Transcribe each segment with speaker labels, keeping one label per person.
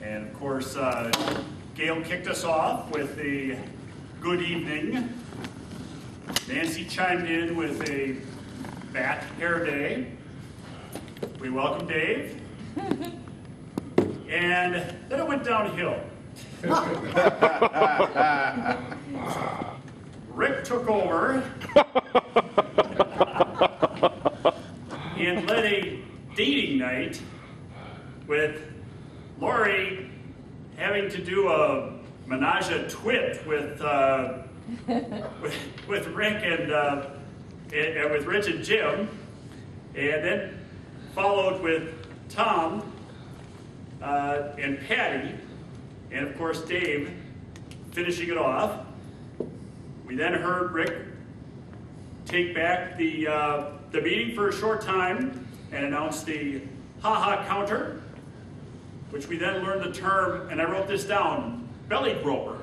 Speaker 1: And of course, Gail kicked us off with a good evening. Nancy chimed in with a bat hair day. We welcome Dave. And then it went downhill. Rick took over and led a dating night with Lori having to do a menage a twit with Rick and with Rich and Jim, and then followed with Tom and Patty, and of course Dave finishing it off. We then heard Rick take back the meeting for a short time and announce the ha-ha counter, which we then learned the term, and I wrote this down, belly groper,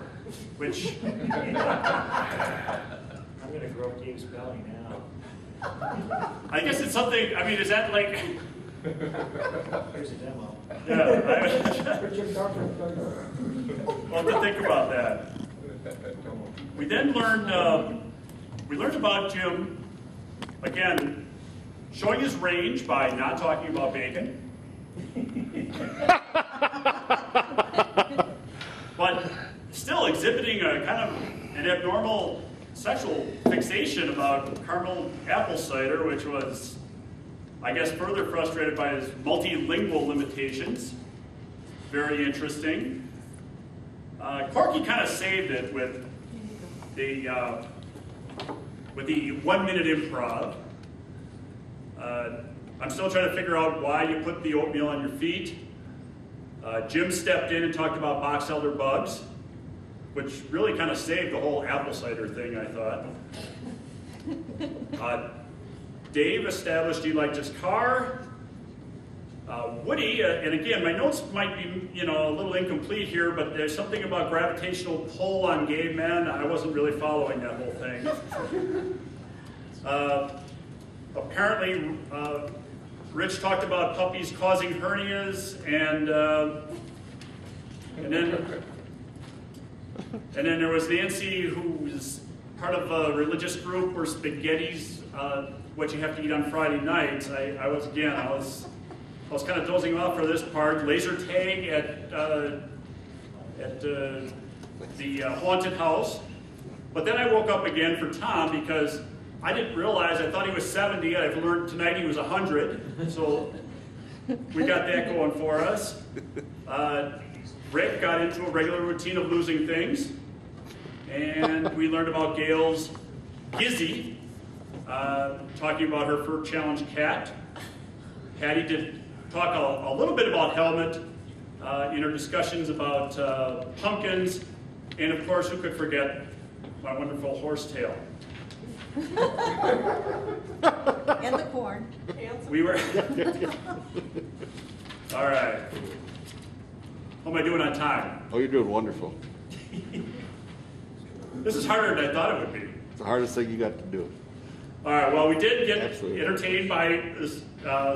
Speaker 1: which...
Speaker 2: I'm going to grope Dave's belly now.
Speaker 1: I guess it's something, I mean, is that like...
Speaker 2: Here's a demo.
Speaker 1: Yeah, I'll have to think about that. We then learned, about Jim, again, showing his range by not talking about bacon. But still exhibiting a kind of an abnormal sexual fixation about caramel apple cider, which was, I guess, further frustrated by his multilingual limitations. Very interesting. Corky kind of saved it with the 1 minute improv. I'm still trying to figure out why you put the oatmeal on your feet. Jim stepped in and talked about box elder bugs, which really kind of saved the whole apple cider thing, I thought. Dave established he liked his car. Woody, and again, my notes might be, a little incomplete here, but there's something about gravitational pull on gay men. I wasn't really following that whole thing. Apparently, Rich talked about puppies causing hernias, and then there was Nancy, who was part of a religious group where spaghetti's what you have to eat on Friday nights. I was kind of dozing off for this part. Laser tag at the haunted house. But then I woke up again for Tom because I didn't realize, I thought he was 70. I've learned tonight he was 100. So we got that going for us. Rick got into a regular routine of losing things. And we learned about Gail's Gizzy, talking about her fur challenge cat. Patty did talk a little bit about Helmet in her discussions about pumpkins, and of course, who could forget my wonderful horsetail.
Speaker 3: And the corn.
Speaker 1: We were... All right. How am I doing on time?
Speaker 4: Oh, you're doing wonderful.
Speaker 1: This is harder than I thought it would be.
Speaker 4: It's the hardest thing you got to do.
Speaker 1: All right, well, we did get
Speaker 4: Absolutely.
Speaker 1: entertained by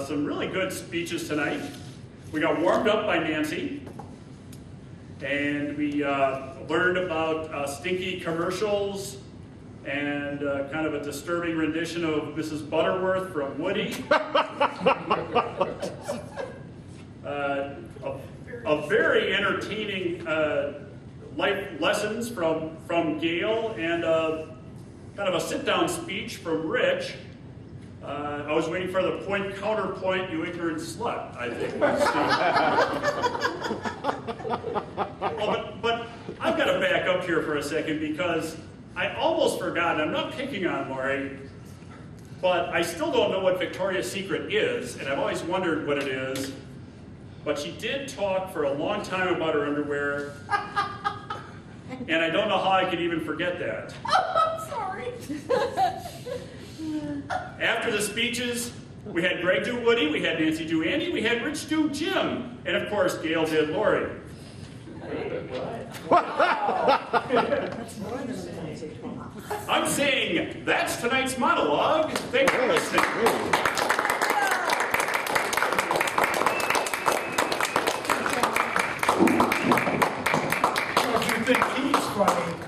Speaker 1: some really good speeches tonight. We got warmed up by Nancy, and we learned about stinky commercials and kind of a disturbing rendition of Mrs. Butterworth from Woody. A very entertaining life lessons from Gail, and kind of a sit-down speech from Rich. I was waiting for the point counterpoint, you ignorant slut, I think. But I've got to back up here for a second because I almost forgot, I'm not picking on Lori, but I still don't know what Victoria's Secret is, and I've always wondered what it is. But she did talk for a long time about her underwear, and I don't know how I could even forget that.
Speaker 3: Oh, I'm sorry.
Speaker 1: After the speeches, we had Greg do Woody, we had Nancy do Andy, we had Rich do Jim, and of course, Gail did Lori. I'm saying that's tonight's monologue. Thanks for listening.
Speaker 5: funny.